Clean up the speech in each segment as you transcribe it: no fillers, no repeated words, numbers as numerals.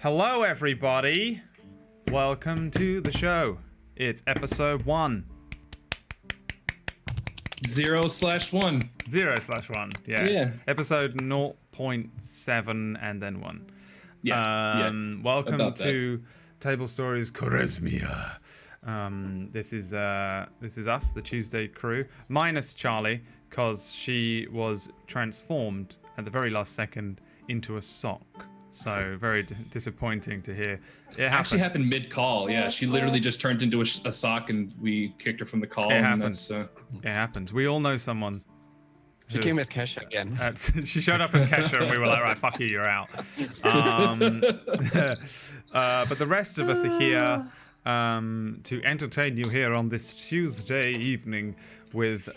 Hello, everybody. Welcome to the show. It's episode 1. 0/1. 0/1. Yeah. Episode 0.7 and then 1. Yeah. Welcome to Table Stories Khwarezmia. This is us, the Tuesday crew, minus Charlie, because she was transformed at the very last second into a sock. So very disappointing to hear. It actually happened mid-call. Yeah, she literally just turned into a sock, and we kicked her from the call. It happens. It happens. We all know someone. She came as Kesha again. She showed up as Kesha, and we were like, right, fuck you, you're out. But the rest of us are here to entertain you here on this Tuesday evening with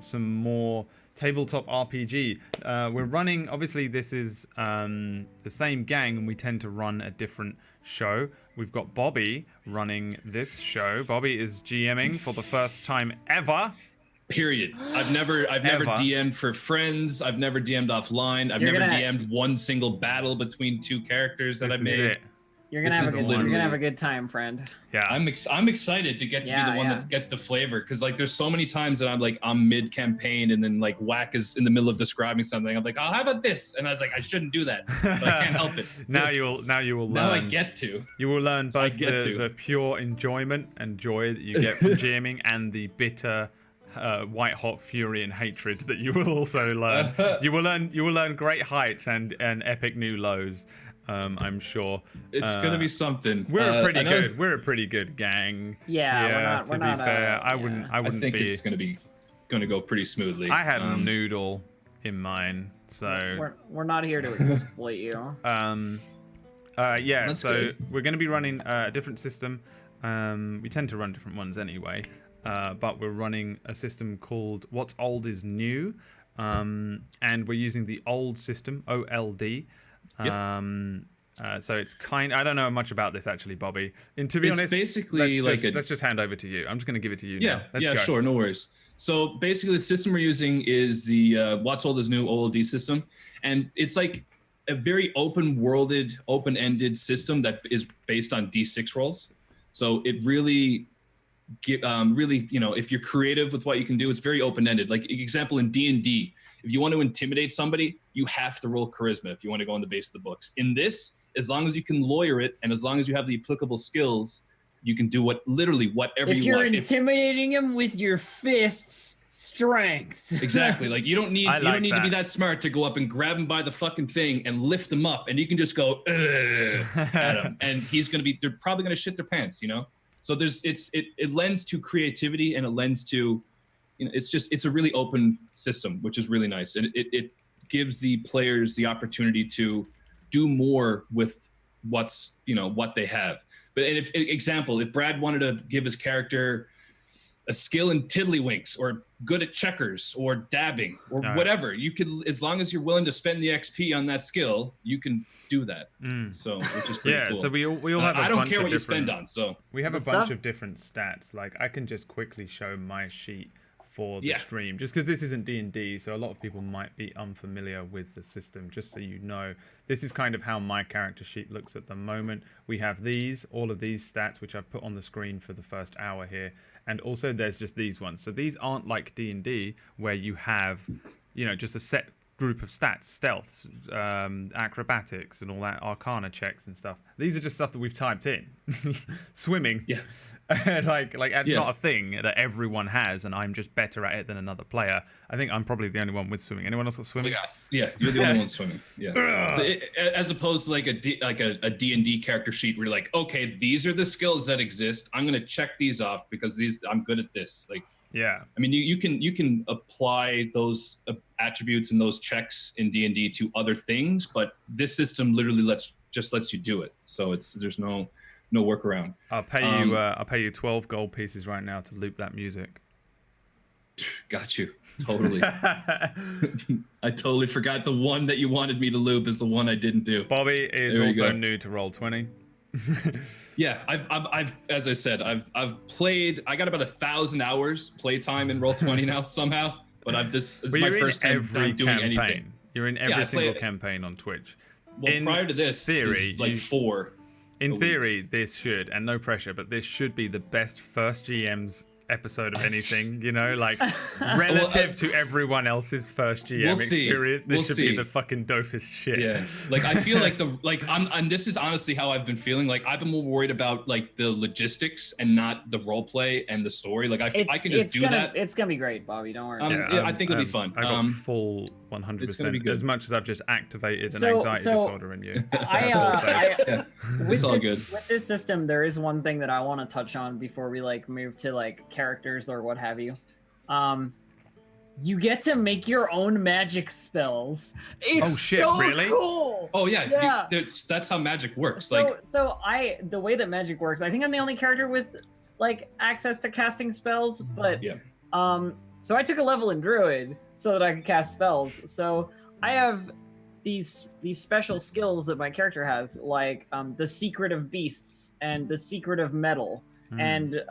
some more tabletop RPG. We're running, obviously this is the same gang, and we tend to run a different show. We've got Bobby running this show. Bobby is GMing for the first time ever. Period. I've never DM'd for friends. I've never DM'd offline. I've never DM'd one single battle between two characters that I've made. You're gonna have a good time, friend. Yeah, I'm excited to get to be the one that gets the flavor, because like there's so many times that I'm mid campaign, and then like Whack is in the middle of describing something. I'm like, oh, how about this? And I was like, I shouldn't do that, but I can't help it. Now you will learn. Now I get to. You will learn both the pure enjoyment and joy that you get from GMing, and the bitter, white hot fury and hatred that you will also learn. You will learn great heights and epic new lows. I'm sure it's gonna be something. We're a pretty good gang. Yeah, to be fair, I wouldn't. I think it's gonna go pretty smoothly. I had a noodle in mine, so we're not here to exploit you. So we're gonna be running a different system. We tend to run different ones anyway, but we're running a system called What's Old is New, and we're using the old system, OLD. So it's I don't know much about this actually, Bobby. And to be honest, basically let's just hand over to you. I'm just going to give it to you. Now. Let's go. Sure, no worries. So basically, the system we're using is the What's Old is New (OLD) system, and it's like a very open-ended system that is based on D6 rolls. So it really, if you're creative with what you can do, it's very open-ended. Like example in D&D, if you want to intimidate somebody, you have to roll charisma if you want to go on the base of the books. In this, as long as you can lawyer it, and as long as you have the applicable skills, you can do whatever you want. If you're intimidating him with your fists, strength. Exactly. Like you don't need to be that smart to go up and grab him by the fucking thing and lift him up, and you can just go at him, and they're probably gonna shit their pants, So it lends to creativity, and it lends to, it's a really open system, which is really nice. And it gives the players the opportunity to do more with what they have. But if Brad wanted to give his character a skill in tiddlywinks, or good at checkers, or dabbing, or whatever, you could, as long as you're willing to spend the XP on that skill, you can do that. So, which is pretty cool. So we all have. I don't care what you spend on. So we have a bunch of different stats. Like I can just quickly show my sheet for the stream, just because this isn't D&D, so a lot of people might be unfamiliar with the system. Just so you know, this is kind of how my character sheet looks at the moment. We have all of these stats, which I've put on the screen for the first hour here, and also there's just these ones. So these aren't like D&D, where you have, just a set group of stats, stealth, acrobatics, and all that, arcana checks and stuff. These are just stuff that we've typed in. Swimming. Yeah. like that's not a thing that everyone has, and I'm just better at it than another player. I think I'm probably the only one with swimming. Anyone else got swimming? Yeah, you're the only one swimming. Yeah. So as opposed to a D&D character sheet where you're like, okay, these are the skills that exist. I'm gonna check these off because I'm good at this. I mean, you can apply those attributes and those checks in D&D to other things, but this system literally lets you do it. So there's no workaround. I'll pay you 12 gold pieces right now to loop that music. Got you. Totally. I totally forgot the one that you wanted me to loop is the one I didn't do. Bobby is also new to Roll20. Yeah, I've as I said, I've played. I got about 1,000 hours playtime in Roll20 now somehow. But this is my first time doing anything. You're in every single campaign on Twitch. Well, prior to this, theory, like 4. In theory, this should, and no pressure, but this should be the best first GM's episode of anything, you know, like relative to everyone else's first GM experience. This should be the fucking dopest shit. Yeah, like I feel like and this is honestly how I've been feeling. Like I've been more worried about like the logistics and not the role play and the story. Like I can just do that. It's gonna be great, Bobby. Don't worry. I think it'll be fun. I got full 100%. As much as I've just activated an anxiety disorder in you. It's all good. With this system, there is one thing that I want to touch on before we like move to like characters or what have you. You get to make your own magic spells. It's so really? Cool. Oh yeah. That's how magic works. The way that magic works, I think I'm the only character with like access to casting spells, but so I took a level in Druid so that I could cast spells. So I have these special skills that my character has, like the Secret of Beasts and the Secret of Metal, and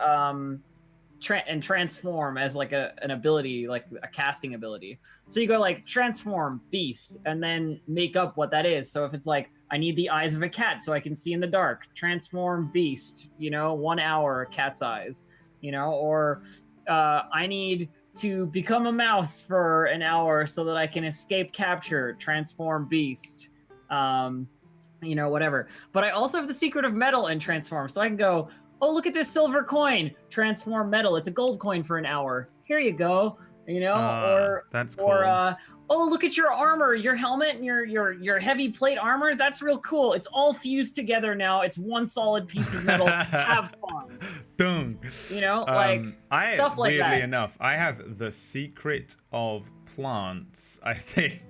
transform as like an ability, like a casting ability. So you go like transform beast and then make up what that is. So if it's like I need the eyes of a cat so I can see in the dark, transform beast, 1 hour cat's eyes, or I need to become a mouse for an hour so that I can escape capture, transform beast, whatever. But I also have the Secret of Metal and transform, so I can go, oh, look at this silver coin, transform metal. It's a gold coin for an hour. Here you go, that's cool. Or oh, look at your armor, your helmet and your heavy plate armor. That's real cool. It's all fused together now. It's one solid piece of metal. Have fun. Dung. Stuff like that. Weirdly enough, I have the Secret of Plants, I think.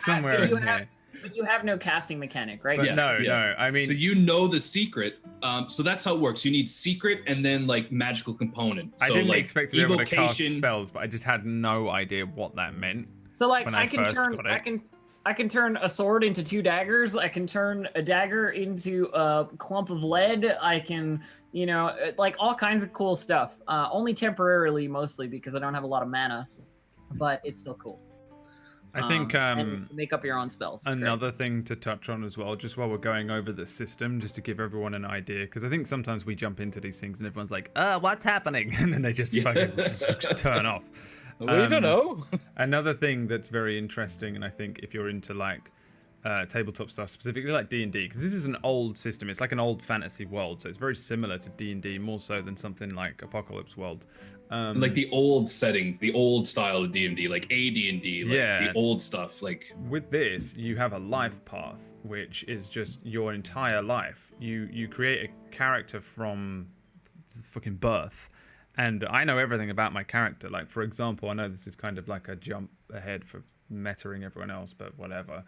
Somewhere in here. But you have no casting mechanic, right? But no. I mean, so the secret. So that's how it works. You need secret and then like magical component. So, I didn't expect to be able to cast spells, but I just had no idea what that meant. So like I can turn a sword into 2 daggers. I can turn a dagger into a clump of lead. I can, like all kinds of cool stuff. Only temporarily, mostly because I don't have a lot of mana, but it's still cool. I think and make up your own spells. It's another thing to touch on as well, just while we're going over the system, just to give everyone an idea, because I think sometimes we jump into these things and everyone's like, what's happening? And then they just fucking turn off. We don't know. Another thing that's very interesting, and I think if you're into like tabletop stuff, specifically like D&D, because this is an old system. It's like an old fantasy world, so it's very similar to D&D, more so than something like Apocalypse World. Like the old setting, the old style of D&D, like AD&D, like the old stuff. Like with this, you have a life path, which is just your entire life. You create a character from fucking birth, and I know everything about my character. Like, for example, I know this is kind of like a jump ahead for metaing everyone else, but whatever.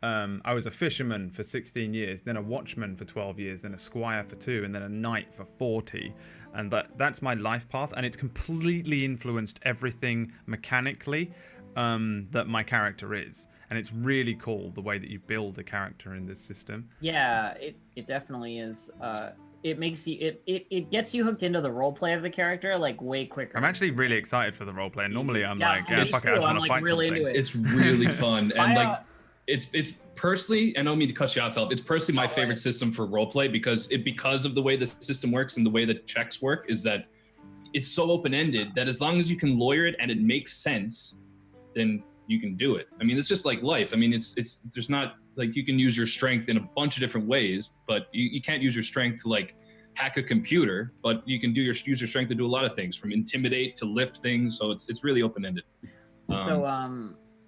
I was a fisherman for 16 years, then a watchman for 12 years, then a squire for 2, and then a knight for 40. And that's my life path, and it's completely influenced everything mechanically that my character is. And it's really cool the way that you build a character in this system. Yeah, it definitely is. It makes you it gets you hooked into the role play of the character like way quicker. I'm actually really excited for the role play. And normally I'm fuck it, I just want to fight really something. Into it. It's really fun, and it's personally, I don't mean to cut you off, Elf. It's personally my favorite system for roleplay because of the way the system works and the way the checks work is that it's so open-ended that as long as you can lawyer it and it makes sense, then you can do it. I mean, it's just like life. I mean, it's there's not like you can use your strength in a bunch of different ways, but you can't use your strength to like hack a computer, but you can use your strength to do a lot of things, from intimidate to lift things. So it's really open-ended.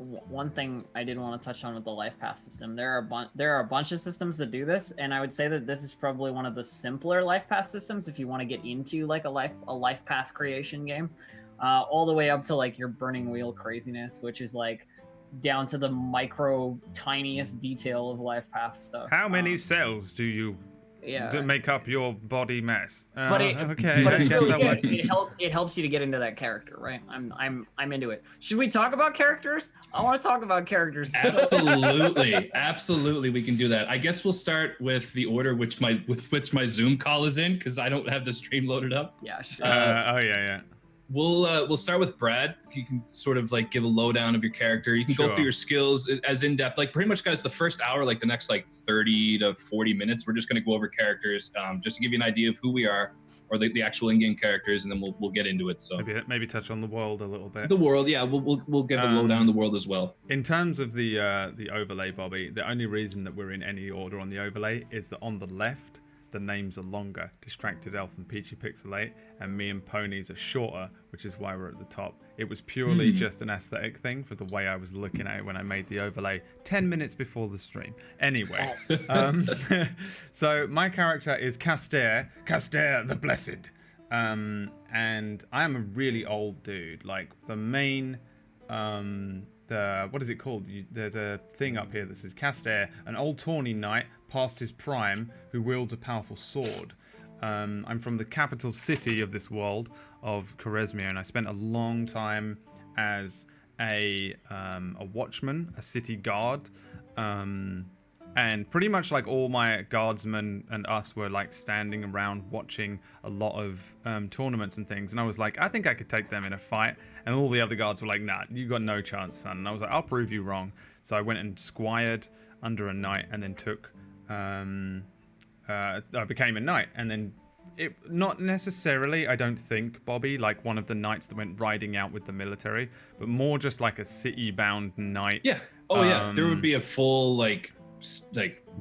One thing I did want to touch on with the life path system, there are a bunch of systems that do this, and I would say that this is probably one of the simpler life path systems if you want to get into like a life path creation game, all the way up to like your burning wheel craziness, which is like down to the tiniest detail of life path stuff. How many cells do you make up your body mass? But it's really good. It helps you to get into that character, right? I'm into it. Should we talk about characters? I want to talk about characters. Absolutely, we can do that. I guess we'll start with the order with which my Zoom call is in, because I don't have the stream loaded up. Yeah, sure. Yeah. We'll start with Brad. You can sort of like give a lowdown of your character. You can go through your skills as in depth. Like pretty much, guys, the first hour, like the next like 30 to 40 minutes, we're just gonna go over characters, just to give you an idea of who we are, or the actual in-game characters, and then we'll get into it. So maybe touch on the world a little bit. The world, yeah, we'll get a lowdown on the world as well. In terms of the overlay, Bobby, the only reason that we're in any order on the overlay is that on the left the names are longer. Distracted Elf and Peachy Pixelate, and Me and Ponies are shorter, which is why we're at the top. It was purely just an aesthetic thing for the way I was looking at it when I made the overlay 10 minutes before the stream. Anyway, so my character is Khwarezmia the Blessed, and I am a really old dude. Like the main, what is it called? There's a thing up here that says Khwarezmia, an old tawny knight past his prime who wields a powerful sword. I'm from the capital city of this world of Khwarezmia, and I spent a long time as a watchman, a city guard, and pretty much like all my guardsmen and us were like standing around watching a lot of tournaments and things, and I was like, I think I could take them in a fight, and all the other guards were like, nah, you got no chance, son. And I was like, I'll prove you wrong. So I went and squired under a knight, and then took I became a knight, and then it not necessarily, I don't think, Bobby, like one of the knights that went riding out with the military, but more just like a city-bound knight. Yeah. Oh yeah. There would be a full like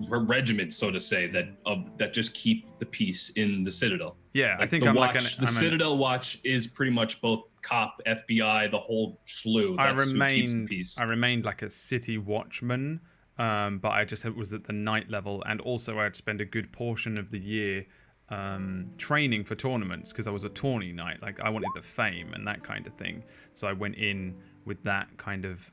regiment, so to say, that just keep the peace in the Citadel. Yeah, like I think the Citadel Watch is pretty much both cop, FBI, the whole slew. That's who keeps the peace. I remained like a city watchman. But I just was at the night level, and also I'd spend a good portion of the year training for tournaments because I was a tourney knight. Like I wanted the fame and that kind of thing, so I went in with that kind of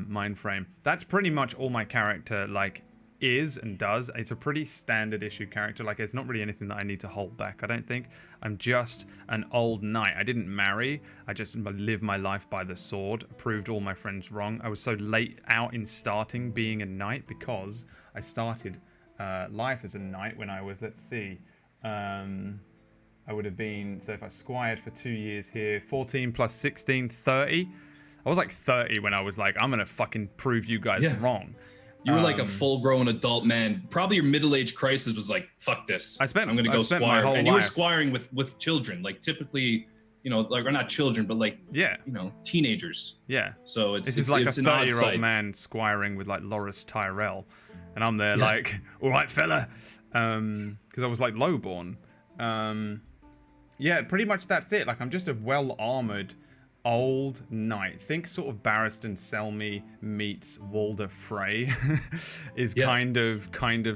mind frame. That's pretty much all my character like is and does. It's a pretty standard issue character. Like it's not really anything that I need to hold back, I don't think. I'm just an old knight. I didn't marry. I just live my life by the sword. Proved all my friends wrong. I was so late out in starting being a knight because I started life as a knight when I was, let's see, I would have been, so if I squired for 2 years here, 14 plus 16, 30. I was like 30 when I was like, I'm gonna fucking prove you guys wrong. You were like a full-grown adult man. Probably your middle-age crisis was like, "Fuck this! I'm gonna go squire." And you were squiring with children, like typically, you know, like or not children, but like you know, teenagers. Yeah. So it's like a 30-year-old man squiring with like Loris Tyrell, and I'm there like, "All right, fella," because I was like lowborn. Yeah, pretty much that's it. Like I'm just a well-armored old knight. Think sort of Barristan Selmy meets Walder Frey is kind of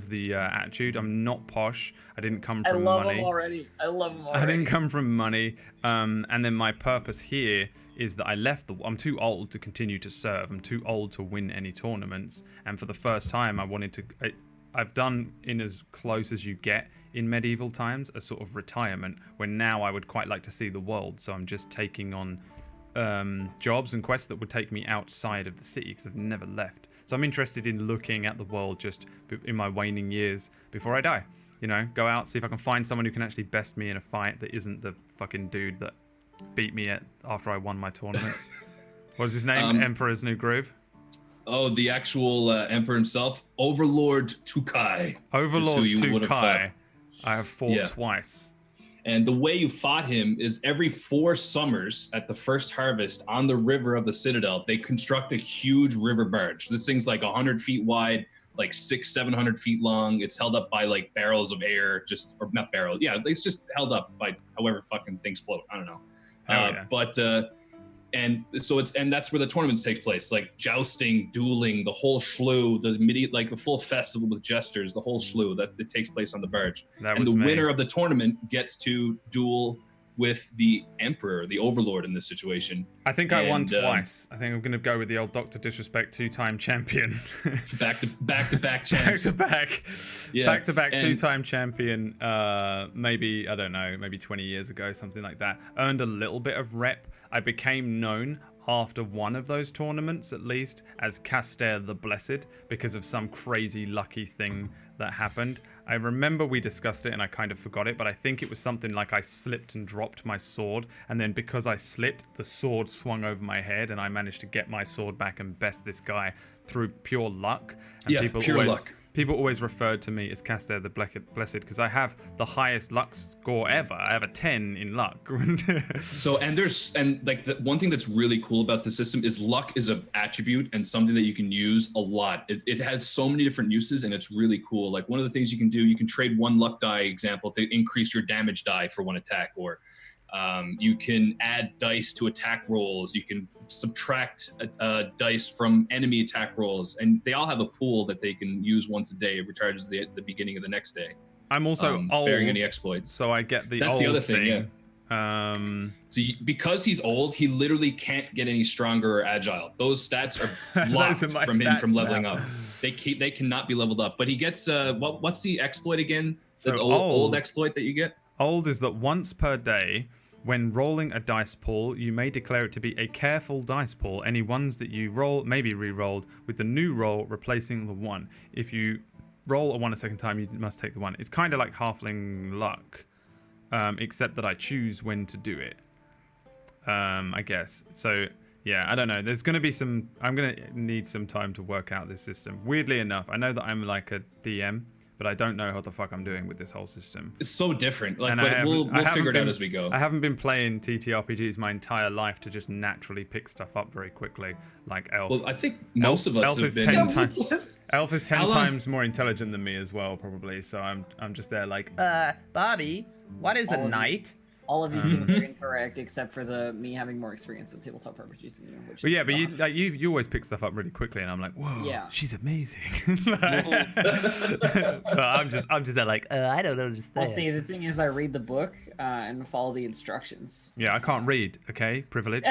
the attitude. I'm not posh. I didn't come from money. I love him already. I didn't come from money. And then my purpose here is that I left I'm too old to continue to serve. I'm too old to win any tournaments. And for the first time, I wanted to. I've done in as close as you get in medieval times a sort of retirement. When now I would quite like to see the world. So I'm just taking on jobs and quests that would take me outside of the city because I've never left. So I'm interested in looking at the world just in my waning years before I die. You know, go out, see if I can find someone who can actually best me in a fight that isn't the fucking dude that beat me after I won my tournaments. What was his name? Emperor's New Groove? Oh, the actual Emperor himself, Overlord Tukai. Overlord Tukai. I have fought twice. And the way you fought him is every 4 summers at the first harvest on the river of the Citadel, they construct a huge river barge. This thing's like 100 feet wide, like 600-700 feet long. It's held up by like barrels of air, or not barrels. Yeah, it's just held up by however fucking things float. I don't know. And so and that's where the tournaments take place, like jousting, dueling, the whole slew, like a full festival with jesters, the whole slew that it takes place on the barge. And the winner of the tournament gets to duel with the Emperor, the Overlord in this situation. I think I won twice. I think I'm going to go with the old Dr. Disrespect 2-time champion. Back-to-back champs. Back-to-back 2-time champion. Maybe, I don't know, maybe 20 years ago, something like that. Earned a little bit of rep. I became known after one of those tournaments, at least, as Khwarezmia the Blessed because of some crazy lucky thing that happened. I remember we discussed it and I kind of forgot it, but I think it was something like I slipped and dropped my sword, and then because I slipped, the sword swung over my head, and I managed to get my sword back and best this guy through pure luck. And pure luck. People always referred to me as Caster the Blessed because I have the highest luck score ever. I have a 10 in luck. So, the one thing that's really cool about the system is luck is an attribute and something that you can use a lot. It has so many different uses, and it's really cool. Like, one of the things you can do, you can trade one luck die, example, to increase your damage die for one attack, or you can add dice to attack rolls. You can subtract dice from enemy attack rolls, and they all have a pool that they can use once a day. It recharges at the beginning of the next day. I'm also old, bearing any exploits, so I get the. That's old the other thing. Yeah. So because he's old, he literally can't get any stronger or agile. Those stats are locked from him from leveling up. They cannot be leveled up. But he gets what's the exploit again? So the old exploit that you get. Old is that once per day, when rolling a dice pool, you may declare it to be a careful dice pool. Any ones that you roll may be re-rolled, with the new roll replacing the one. If you roll a 1 a second time, you must take the 1. It's kind of like halfling luck, except that I choose when to do it, I guess. So, yeah, I don't know. There's going to be some... I'm going to need some time to work out this system. Weirdly enough, I know that I'm like a DM, but I don't know what the fuck I'm doing with this whole system. It's so different. Like, but we'll figure it out as we go. I haven't been playing TTRPGs my entire life to just naturally pick stuff up very quickly, like Elf. Well, I think most of us have been... Elf is 10 times more intelligent than me as well, probably. So I'm just there like, Bobby, what is a knight? All of these things are incorrect, except for me having more experience with tabletop RPGs than you. Which but yeah, but you always pick stuff up really quickly, and I'm like, whoa, yeah, she's amazing. But I'm just there like, I don't understand. Well, see, the thing is, I read the book and follow the instructions. Yeah, I can't read. Okay, privilege.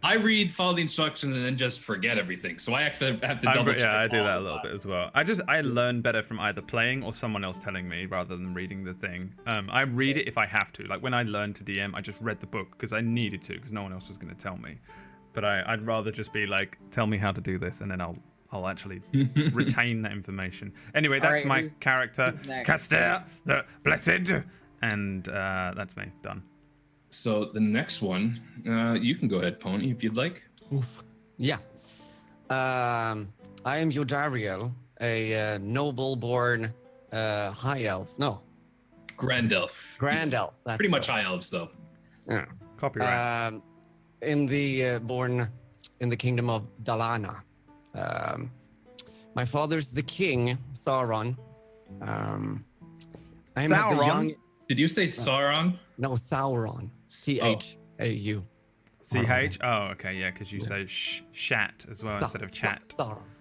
I read, follow the instructions, and then just forget everything. So I actually have to double check. Yeah, I do that a little bit as well. I learn better from either playing or someone else telling me rather than reading the thing. I read it if I have to. Like when I learned to DM, I just read the book because I needed to, because no one else was going to tell me. But I'd rather just be like, tell me how to do this, and then I'll actually retain that information. Anyway, that's my character, Caster the Blessed, and that's me. Done. So the next one, you can go ahead, Pony, if you'd like. Oof. Yeah. I am Yodariel, a noble-born high elf. No. Grand elf. Grand elf. That's pretty much high elves, though. Yeah. Copyright. Born in the kingdom of Dalana. My father's the king, Sauron. I'm Sauron? The young... Did you say Sauron? No, Sauron. C-H-A-U. C-H? Oh, okay, yeah, because you say shat as well instead of chat.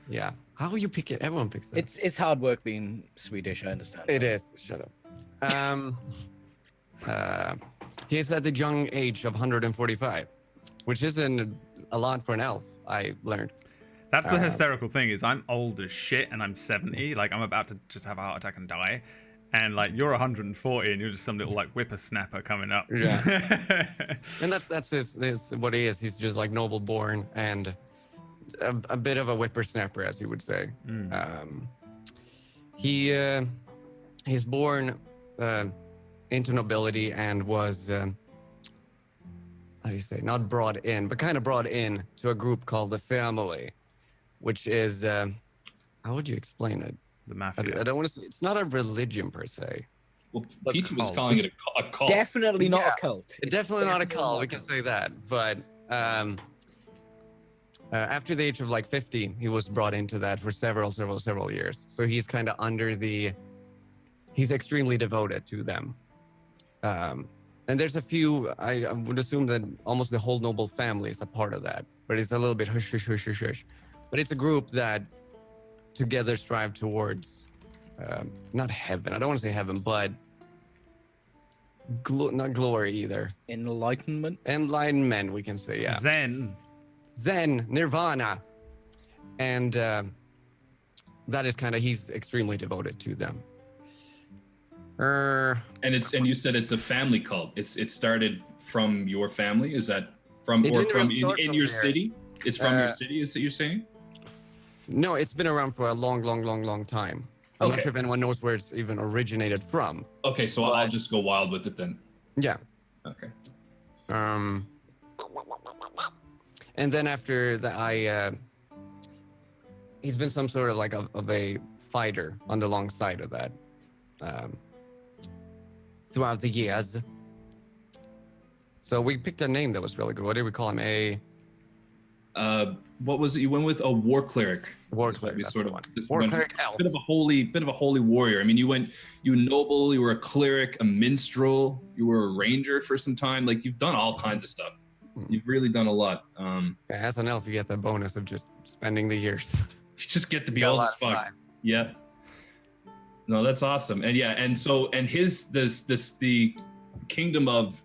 Yeah. How will you pick it? Everyone picks it. It's hard work being Swedish, I understand. It is. Shut up. He is at the young age of 145, which isn't a lot for an elf, I learned. That's the hysterical thing, is I'm old as shit and I'm 70. Like, I'm about to just have a heart attack and die. And like you're 140 and you're just some little like whippersnapper coming up. Yeah. And that's this what he is. He's just like noble born and a bit of a whippersnapper, as you would say. He's born into nobility and was how do you say, not brought in, but kind of brought in to a group called the family, which is how would you explain it? The mafia. I don't want to say, it's not a religion per se. Well, Peachy was calling it a cult. Definitely not a cult. Definitely not a cult, we can say that. But after the age of like 15, he was brought into that for several years. So he's kind of under he's extremely devoted to them. And there's a few, I would assume that almost the whole noble family is a part of that. But it's a little bit hush. But it's a group that together strive towards not heaven. I don't want to say heaven, but not glory either. Enlightenment, we can say, yeah. Zen, Nirvana. And that is kind of, he's extremely devoted to them. And you said it's a family cult. It started from your family. Is that from in your city? It's from your city, is that you're saying? No, it's been around for a long time. I'm not sure if anyone knows where it's even originated from. Okay, so I'll just go wild with it then. Yeah. Okay. And then after that, he's been some sort of like of a fighter on the long side of that throughout the years. So we picked a name that was really good. What did we call him? What was it you went with? A war cleric. War cleric. Sort of war cleric elf. Bit of a holy warrior. I mean, you were noble, you were a cleric, a minstrel, you were a ranger for some time. Like you've done all kinds of stuff. You've really done a lot. As an elf, you get the bonus of just spending the years. You just get to be old as fuck. Yeah. No, that's awesome. And yeah, and his the kingdom of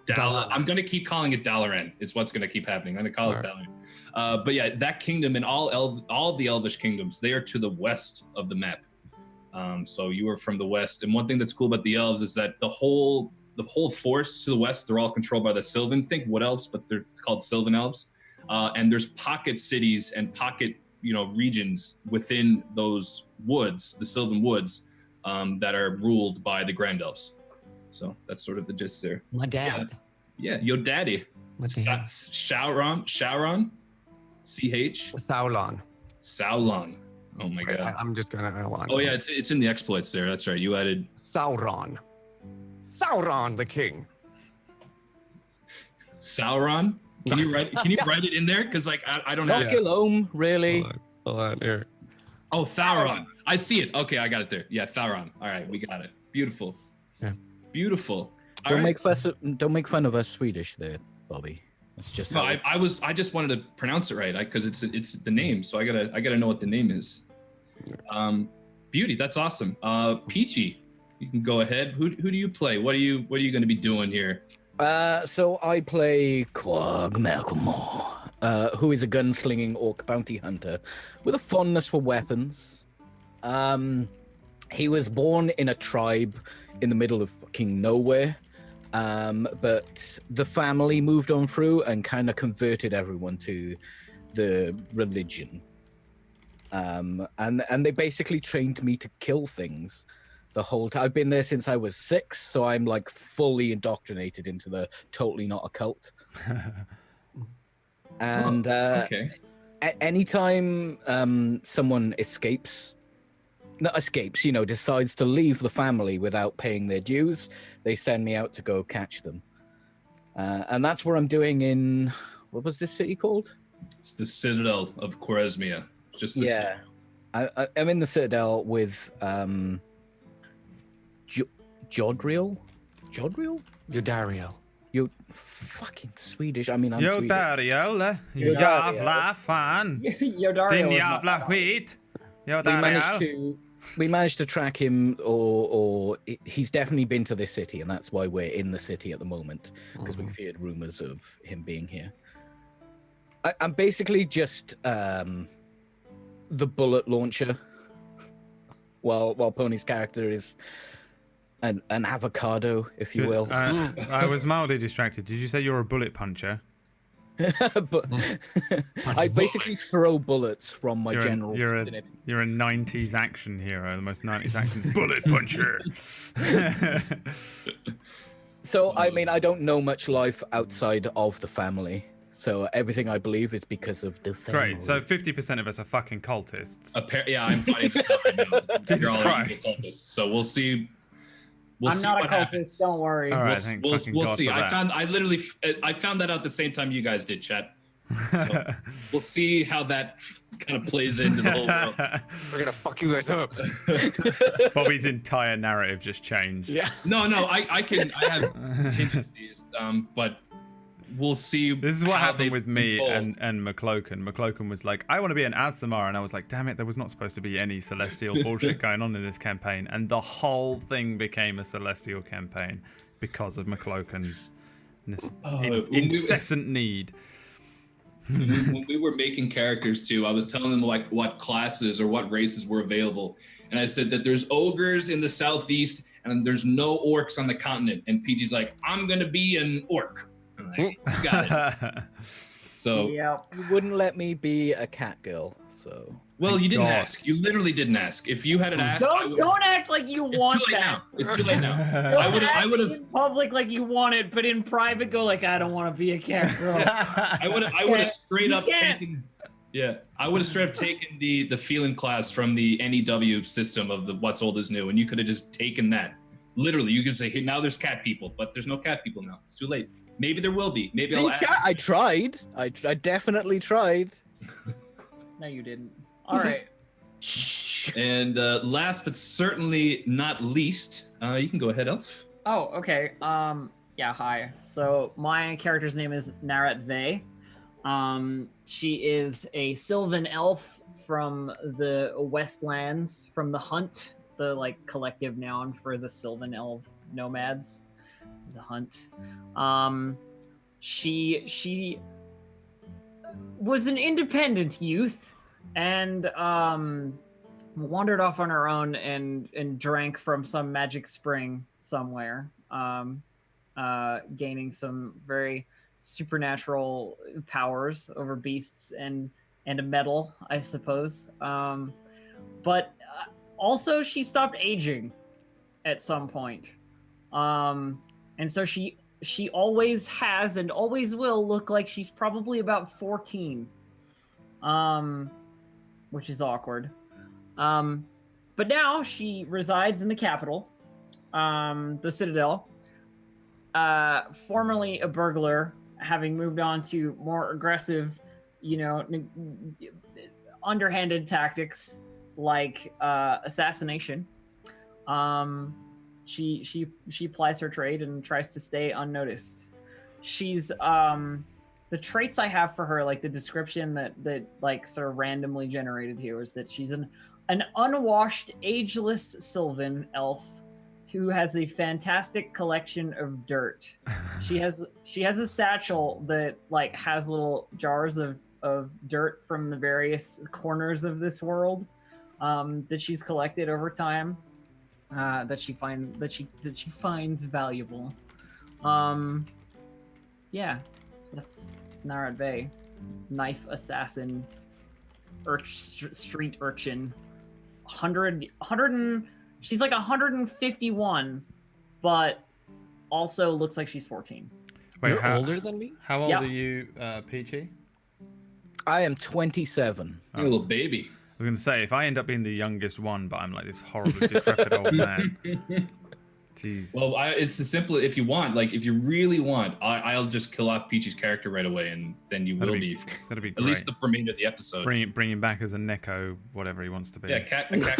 Dalaran. I'm gonna keep calling it Dalaran. It's what's gonna keep happening. I'm gonna call it Dalaran. But yeah, that kingdom and all the Elvish kingdoms, they are to the west of the map. So you are from the west. And one thing that's cool about the elves is that the whole force to the west, they're all controlled by the Sylvan. Think Wood Elves, but they're called Sylvan Elves. And there's pocket cities and pocket regions within those woods, the Sylvan Woods, that are ruled by the Grand Elves. So that's sort of the gist there. My dad. Yeah, your daddy. Shauron, CH. Sauron. Oh my god. I'm just gonna Elon. Oh yeah, it's in the exploits there. That's right. You added Sauron the king. Sauron. Can you write it in there? Because like I don't know. Knock really. Hold on here. Oh, Thauron. I see it. Okay, I got it there. Yeah, Thauron. All right, we got it. Beautiful. Yeah. Beautiful. Don't make fun of us Swedish there, Bobby. It's just no. I just wanted to pronounce it right because it's the name, so I gotta know what the name is. Beauty. That's awesome. Peachy, you can go ahead. Who do you play? What are you going to be doing here? So I play Khwarezmia, who is a gunslinging orc bounty hunter with a fondness for weapons. He was born in a tribe in the middle of fucking nowhere, but the family moved on through and kind of converted everyone to the religion. And they basically trained me to kill things the whole time. I've been there since I was 6, so I'm like fully indoctrinated into the totally not a cult. And anytime someone decides to leave the family without paying their dues, they send me out to go catch them. And that's what I'm doing in, what was this city called? It's the Citadel of Khwarezmia. I'm in the Citadel with Jodriel? Yodariel. You fucking Swedish. I mean, I'm Swedish. Jodariel. Jävla fan. Yodariel. Din jävla skit. We managed to track him, or he's definitely been to this city, and that's why we're in the city at the moment, because we've heard rumors of him being here. I'm basically just the bullet launcher, while Pony's character is an avocado, if you will. I was mildly distracted. Did you say you're a bullet puncher? But I basically throw bullets from my general. You're a 90s action hero, the most 90s action bullet puncher. So I mean, I don't know much life outside of the family. So everything I believe is because of the family. Great. So 50% of us are fucking cultists. Yeah, I'm fighting this stuff right now. Jesus Christ. Cultists, so we'll see. I'm not a cultist. Happens. Don't worry. All right, we'll see. I found that out the same time you guys did, chat. So we'll see how that kind of plays into the whole world. We're gonna fuck you guys up. Bobby's entire narrative just changed. Yeah. No, I have contingencies, but we'll see. This is what happened with me and McCloken. McCloken was like, I want to be an Aasimar, and I was like, damn it, there was not supposed to be any celestial bullshit going on in this campaign, and the whole thing became a celestial campaign because of McCloken's incessant need. When we were making characters too, I was telling them like what classes or what races were available, and I said that there's ogres in the southeast and there's no orcs on the continent, and PG's like, I'm gonna be an orc. I'm like, you got it. So you wouldn't let me be a cat girl, so Well, you didn't ask. You literally didn't ask. If you had an asked, don't act like you want that. Now. It's too late now. I would have in public like you want it, but in private go like I don't want to be a cat girl. I would have straight up taken. Yeah, I would have straight up taken the feeling class from the NEW system of the What's Old is New, and you could have just taken that. Literally, you could say, "Hey, now there's cat people," but there's no cat people now. It's too late. Maybe there will be. Maybe I'll ask. I tried. I definitely tried. No, you didn't. All right. Shh. And last but certainly not least, you can go ahead, Elf. Oh, okay. Yeah, hi. So my character's name is Narat Vey. She is a Sylvan elf from the Westlands, from the Hunt, the like collective noun for the Sylvan elf nomads. The Hunt. She was an independent youth and wandered off on her own and drank from some magic spring somewhere, gaining some very supernatural powers over beasts and a metal, I suppose. But also she stopped aging at some point. And so she always has and always will look like she's probably about 14. Which is awkward. But now she resides in the capital, the Citadel. Formerly a burglar, having moved on to more aggressive, underhanded tactics like assassination. She plies her trade and tries to stay unnoticed. She's the traits I have for her, like the description that like sort of randomly generated here, is that she's an unwashed, ageless Sylvan elf who has a fantastic collection of dirt. She has a satchel that like has little jars of dirt from the various corners of this world that she's collected over time, that she finds valuable. Yeah, that's Narat Vey, knife assassin, street urchin, 100 and she's like 151, but also looks like she's 14. Wait, you're older than me? How old are you, Peachy? I am 27. You're a little baby. I was going to say, if I end up being the youngest one, but I'm like this horribly decrepit old man. Jeez. Well, it's as simple. If you want, like, if you really want, I'll just kill off Peachy's character right away, and then you will be. That'd be great. At least the remainder of the episode. Bring him back as a Neko, whatever he wants to be. Yeah, a cat girl.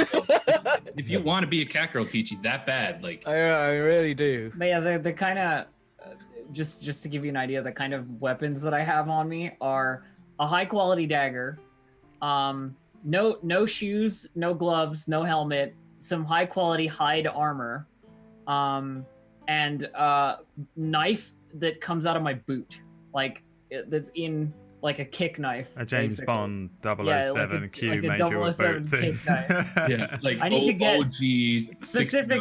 If you want to be a cat girl, Peachy, that bad, like. I really do. But yeah, the kind of just to give you an idea, the kind of weapons that I have on me are a high quality dagger, no shoes, no gloves, no helmet, some high quality hide armor. And knife that comes out of my boot, like that's in like a kick knife. A James basically. Bond 007 like Q like made you a boot thing. Kick knife. Yeah, like I need to get OG specific.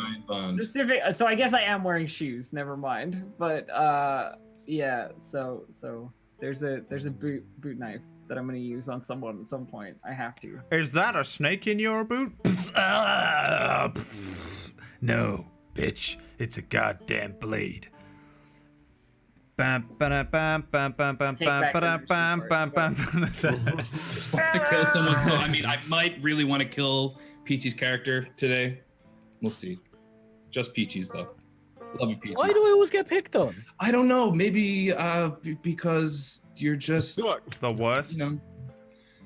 So I guess I am wearing shoes. Never mind. But yeah. So there's a boot knife that I'm gonna use on someone at some point. I have to. Is that a snake in your boot? No. Bitch, it's a goddamn blade. Wants to kill someone, so I mean, I might really want to kill Peachy's character today. We'll see. Just Peachy's though. Love you, Peachy. Why do I always get picked on? I don't know. Maybe because you're just the worst. You know,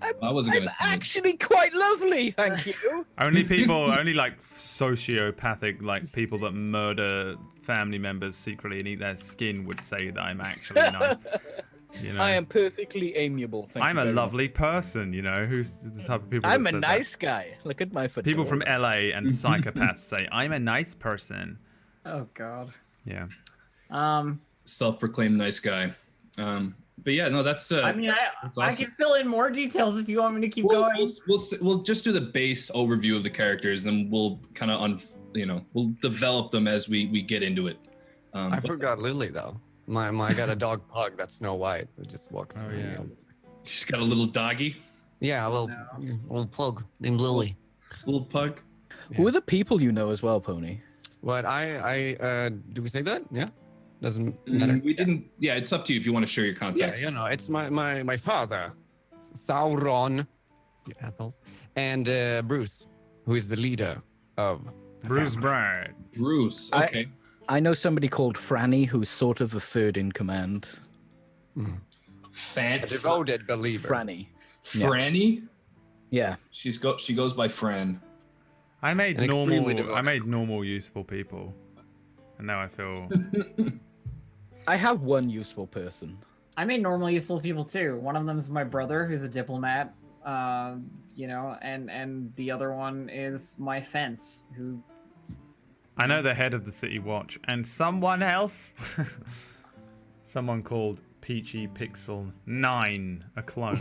I'm actually quite lovely, thank you. only like sociopathic, like people that murder family members secretly and eat their skin would say that I'm actually nice. You know? I am perfectly amiable. I'm a lovely person, you know. Who's the type of people? I'm a nice guy. Look at my fedora. People from LA and psychopaths say I'm a nice person. Oh God. Yeah. Self-proclaimed nice guy. But yeah, no, that's. I mean, that's I awesome. can fill in more details if you want me to keep going. We'll just do the base overview of the characters, and we'll kind of we'll develop them as we get into it. I forgot Lily though. I got a dog pug that's Snow White. It just walks. Oh yeah. She's got a little doggy. Yeah, a little plug named Lily. Little pug. Yeah. Who are the people you know as well, Pony? What do we say that? Yeah, doesn't matter. We didn't. Yeah, it's up to you if you want to share your contacts. Yeah, it's my father, Sauron, you assholes, and Bruce, who is the leader of Bruce Brad. Bruce. Okay. I know somebody called Franny, who's sort of the third in command. A devoted believer. Franny. Yeah. She goes by Fran. I made normal useful people, and now I feel. I have one useful person. I made normal useful people too. One of them is my brother, who's a diplomat. And the other one is my fence, who. I know the head of the City Watch, and someone else. Someone called Peachy Pixel 9, a clone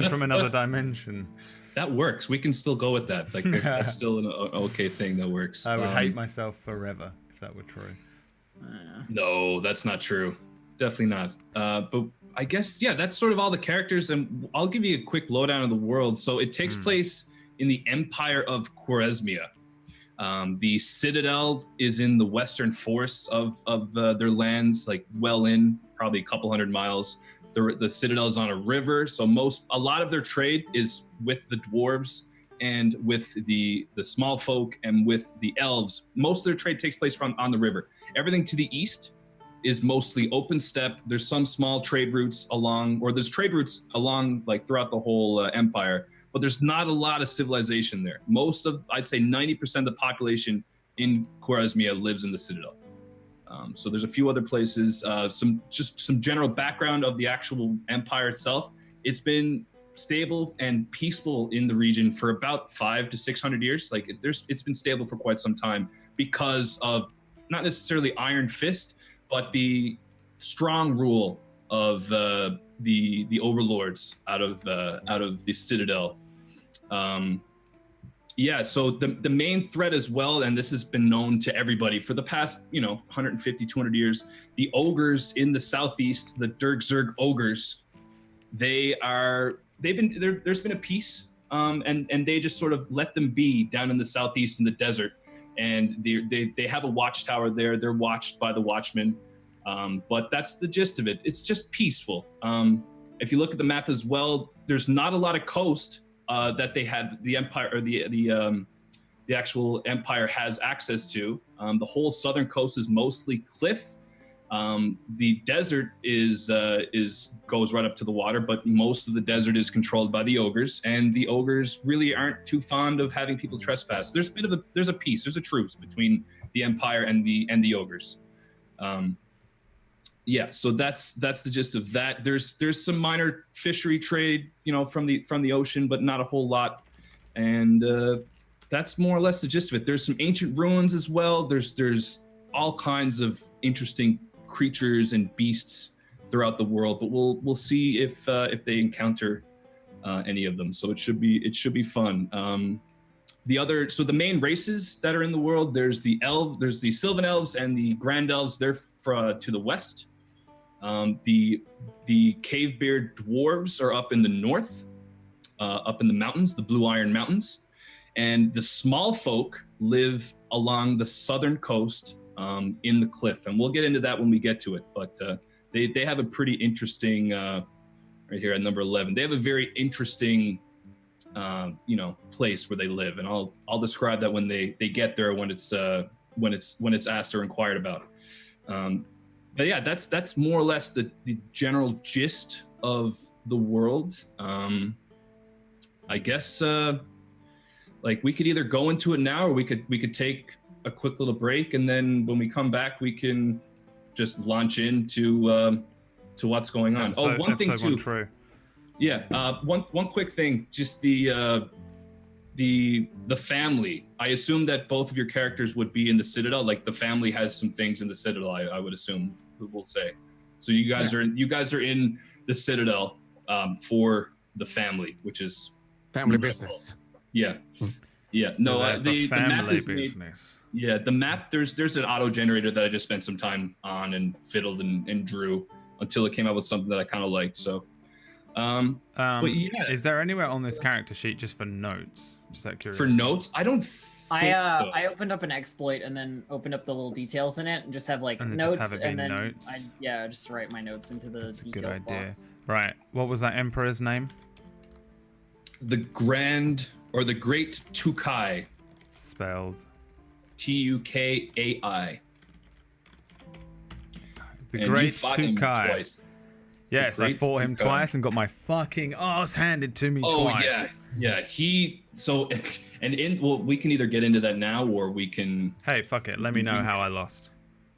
from another dimension. That works. We can still go with that. Like that's still an okay thing that works. I would hate myself forever if that were true. No, that's not true. Definitely not. But I guess that's sort of all the characters, and I'll give you a quick lowdown of the world. So it takes place in the Empire of Khwarezmia. The Citadel is in the western forests of their lands, like probably a couple hundred miles. The Citadel is on a river, so a lot of their trade is with the dwarves and with the small folk and with the elves. Most of their trade takes place on the river. Everything to the east is mostly open steppe. There's some small trade routes there's trade routes along like throughout the whole empire, but there's not a lot of civilization there. I'd say 90% of the population in Khwarezmia lives in the Citadel. So there's a few other places, some general background of the actual empire itself. It's been stable and peaceful in the region for about 500 to 600 years. Like it's been stable for quite some time because of not necessarily Iron Fist, but the strong rule of the overlords out of the Citadel. So the main threat as well, and this has been known to everybody for the past 150, 200 years, the ogres in the southeast, the Durgzerg ogres, there's been a peace, and they just sort of let them be down in the southeast in the desert, and they have a watchtower there. They're watched by the watchmen, but that's the gist of it. It's just peaceful. If you look at the map as well, there's not a lot of coast that they had the empire or the actual empire has access to. The whole southern coast is mostly cliff. The desert goes right up to the water, but most of the desert is controlled by the ogres, and the ogres really aren't too fond of having people trespass. There's a peace, there's a truce between the empire and the ogres. So that's the gist of that. There's some minor fishery trade, from the ocean, but not a whole lot. And that's more or less the gist of it. There's some ancient ruins as well. There's all kinds of interesting creatures and beasts throughout the world, but we'll see if they encounter any of them. So it should be fun. The main races that are in the world, there's the Sylvan Elves and the Grand Elves. They're to the west. The Cavebeard Dwarves are up in the north, up in the mountains, the Blue Iron Mountains, and the Small Folk live along the southern coast in the cliff, and we'll get into that when we get to it. But they have a pretty interesting right here at number 11. They have a very interesting place where they live, and I'll describe that when they get there, when it's asked or inquired about. But yeah, that's more or less the general gist of the world. I guess we could either go into it now, or we could take a quick little break, and then when we come back, we can just launch into to what's going on. One thing too. True. Yeah, one quick thing, just the family. I assume that both of your characters would be in the Citadel. Like the family has some things in the Citadel, I would assume. We'll say. So you guys are in the Citadel for the family, which is family business. Yeah. No, the map is business. The map. There's an auto generator that I just spent some time on and fiddled and drew until it came out with something that I kind of liked. So But yeah, Is there anywhere on this character sheet just for notes? Just out of curiosity. for notes, I don't. I opened up an exploit and then opened up the little details in it and just have like notes and then notes. I just write my notes into the That's details a good idea. box. Right. What was that emperor's name? The Grand or the Great Tukai. Spelled Tukai. The Great Tukai. Yes, I fought him twice and got my fucking ass handed to me twice. Oh yeah. Well, we can either get into that now or we can. Hey, fuck it. Let me know how I lost.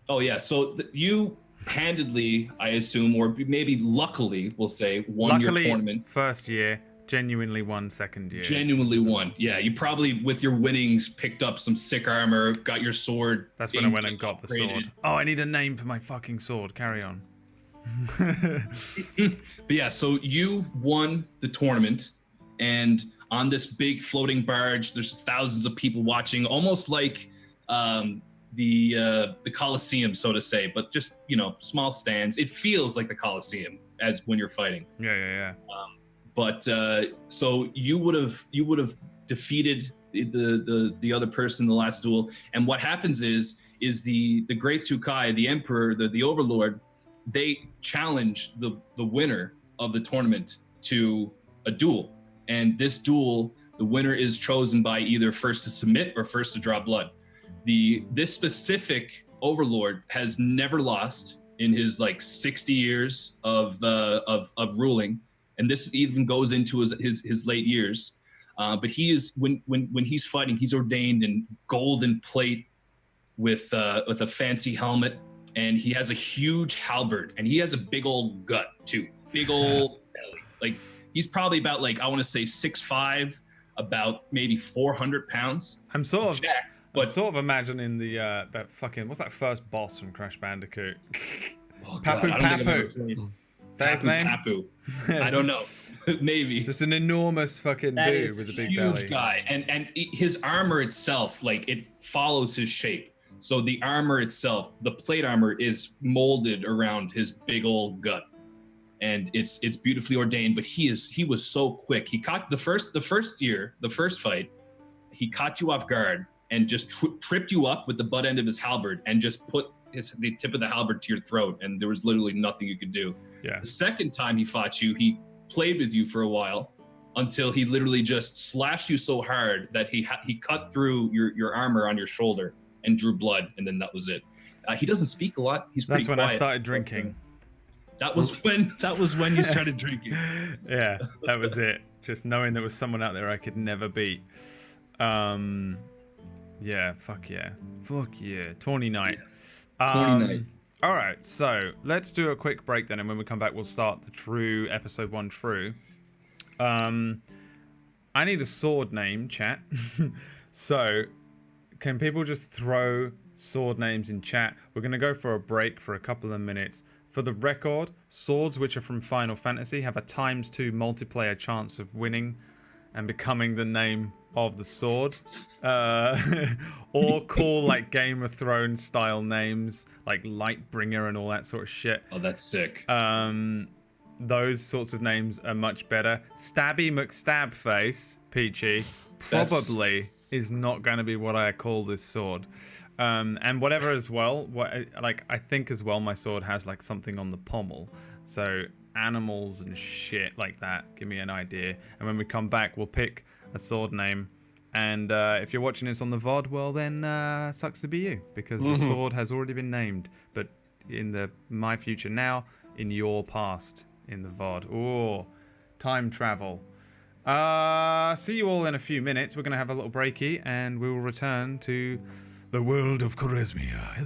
Oh yeah. So you handedly, I assume, or maybe luckily, we'll say, won your tournament. First year. Genuinely won second year. Genuinely won. Yeah, you probably, with your winnings, picked up some sick armor, got your sword. That's when I went and got the sword. Oh, I need a name for my fucking sword. Carry on. But yeah, so you won the tournament, and on this big floating barge, there's thousands of people watching, almost like the Colosseum, so to say, but just, small stands. It feels like the Colosseum as when you're fighting. Yeah. But so you would have defeated the other person in the last duel, and what happens is the Great Tukai, the Emperor, the Overlord, they challenge the winner of the tournament to a duel, and this duel, the winner is chosen by either first to submit or first to draw blood. This specific Overlord has never lost in his 60 years of ruling. And this even goes into his late years, but he is when he's fighting, he's ordained in golden plate with a fancy helmet, and he has a huge halberd, and he has a big old gut too, big old belly. He's probably about I want to say 6'5", about maybe 400 pounds. I'm sort of jacked, but I'm sort of imagining that fucking, what's that first boss from Crash Bandicoot? Oh God, Papu. Papu. I don't know. Maybe. Just an enormous fucking dude with a big belly. Huge guy. And his armor itself, it follows his shape. So the armor itself, the plate armor, is molded around his big old gut. And it's beautifully ordained, but he was so quick. He caught the first fight, he caught you off guard and just tripped you up with the butt end of his halberd and just put the tip of the halberd to your throat, and there was literally nothing you could do. Yeah. The second time he fought you, he played with you for a while until he literally just slashed you so hard that he cut through your armor on your shoulder and drew blood, and then that was it. He doesn't speak a lot. He's pretty quiet. That's when I started drinking. That was when you started drinking. Yeah, that was it. Just knowing there was someone out there I could never beat. Yeah, fuck yeah. Tawny night. All right, so let's do a quick break then, and when we come back, we'll start the true episode 1 true. I need a sword name, chat. So, can people just throw sword names in chat? We're going to go for a break for a couple of minutes. For the record, swords which are from Final Fantasy have a ×2 multiplayer chance of winning and becoming the name of the sword, or cool Game of Thrones style names like Lightbringer and all that sort of shit. Oh, that's sick. Those sorts of names are much better. Stabby McStabface, Peachy, probably is not going to be what I call this sword. And whatever as well, I think as well my sword has something on the pommel, so animals and shit like that. Give me an idea, and when we come back, we'll pick a sword name. And if you're watching this on the VOD, well then sucks to be you, because the sword has already been named, but in my future now, in your past in the VOD. Oh, time travel. See you all in a few minutes. We're going to have a little breaky, and we will return to the world of Khwarezmia.